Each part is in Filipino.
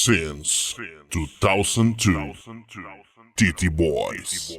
Since 2002, TT Boys.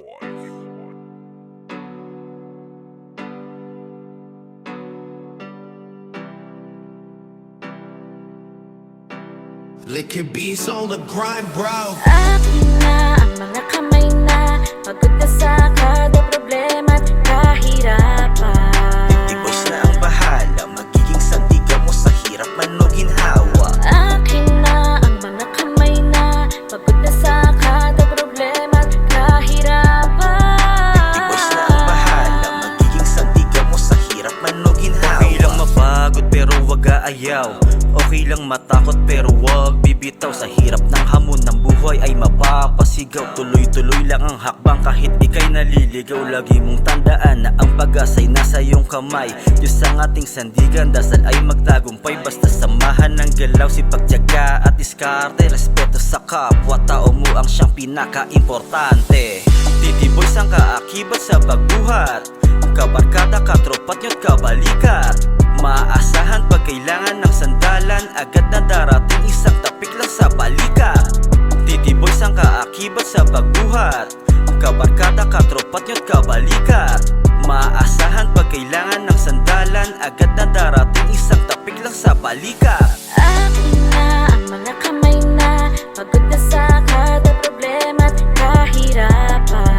Liquor beats on the grind, bro. Akin na ang mga kamay na pagod na sa kada problema at kahirapan. Ibos na ang bahala, magiging sandigan mo sa hirap man o ginhawa. Akin na ang mga kamay na pagod na sa kada problema at kahirapan. Ibos na ang bahala, magiging sandigan mo sa hirap man o ginhawa. Okay lang mapagod pero wag aayaw. Okay lang matakot pero wag bibitaw. Sa hirap ng hamon ng buhay ay mapapasigaw. Tuloy-tuloy lang ang hakbang kahit ika'y naliligaw. Lagi mong tandaan na ang pag-asa'y nasa iyong kamay. Diyos ang ating sandigan, dasal ay magtagumpay. Basta samahan ng galaw, sipagtiyaga at diskarte. Respeto sa kapwa, tao mo ang siyang pinaka-importante. TT Boys ang kaakibat sa pagbuhat. Kabarkada, katropat nyo't kabalikat. Maaasahan pag kailangan ng sandalan, agad na darating isang tapik lang sa balikat. TT Boys ang kaakibat sa pagbuhat. Kabarkada, katropat nyo't kabalikat. Maaasahan pag kailangan ng sandalan, agad na darating isang tapik lang sa balikat. Akin na ang mga kamay na pagod na sa kada problema at kahirapan.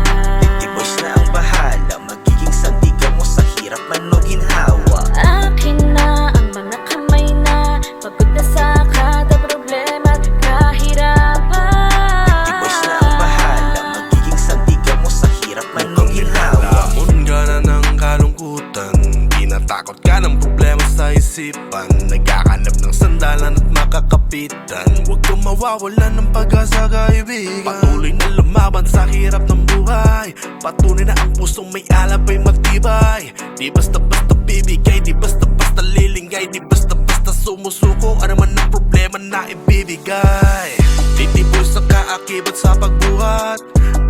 Ibos na ang bahala, magiging sandigan mo sa hirap man o ginhawa. Akin na ang mga kamay na pagod na sa kada problema at kahirapan. Ibos na ang bahala, magiging sandigan mo sa hirap man o ginhawa. Lamon ka na ng kalungkutan, di natakot ka ng problema sa isipan. Nagkakanap ng sandalan at makakapitan. Huwag kang mawawalan ng pag-asa, kaibigan. Patuloy na lumaban sa hirap ng buhay. Patunay na ang pusong may alab ay matibay. Di basta-basta bibigay, di basta-basta lilingay, di basta-basta sumusuko. Ano man ang problema na ibibigay. TT Boys ang kaakibat sa pagbuhat.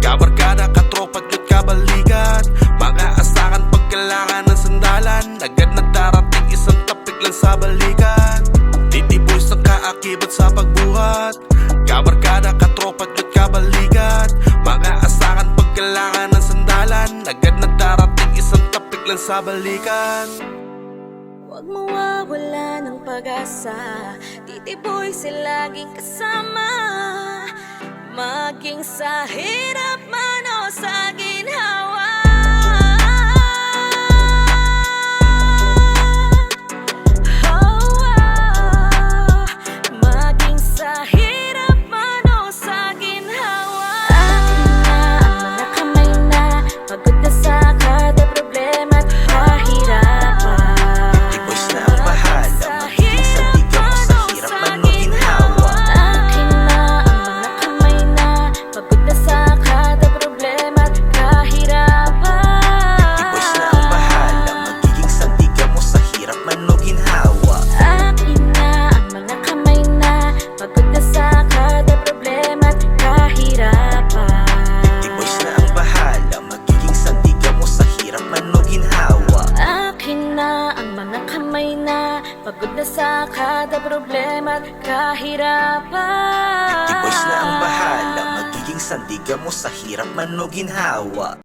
Kabarkada, katropat at kabalikat. Mga asakan pag kailangan ng sandalan, agad na darating isang tapik lang sa balikat. TT Boys ang kaakibat sa pagbuhat. Kabarkada, katropat at kabalikat. Mga asakan pag kailangan ng sandalan, agad na darating isang tapik lang sa balikan. Huwag mawawala ng pag-asa, TT Boys ay laging kasama. Maging sa hirap man o sa ginhawa. Maging sa hirap man o sa ginhawa. Akin na ang mga kamay na pagod na sa kada problema at kahirapan. Ibos na ang bahala, magiging sandigan mo sa hirap man o ginhawa. Akin na ang mga kamay na pagod na sa kada problema at kahirapan. Ibos na ang bahala, magiging sandigan mo sa hirap man o ginhawa. Akin na ang mga kamay na pagod na sa kada problema at kahirapan. Ibos na ang bahala, magiging sandigan mo sa hirap man o ginhawa. Akin na ang mga kamay na pagod na sa kada problema at kahirapan. Ibos na ang bahala, magiging sandigan mo sa hirap man o ginhawa.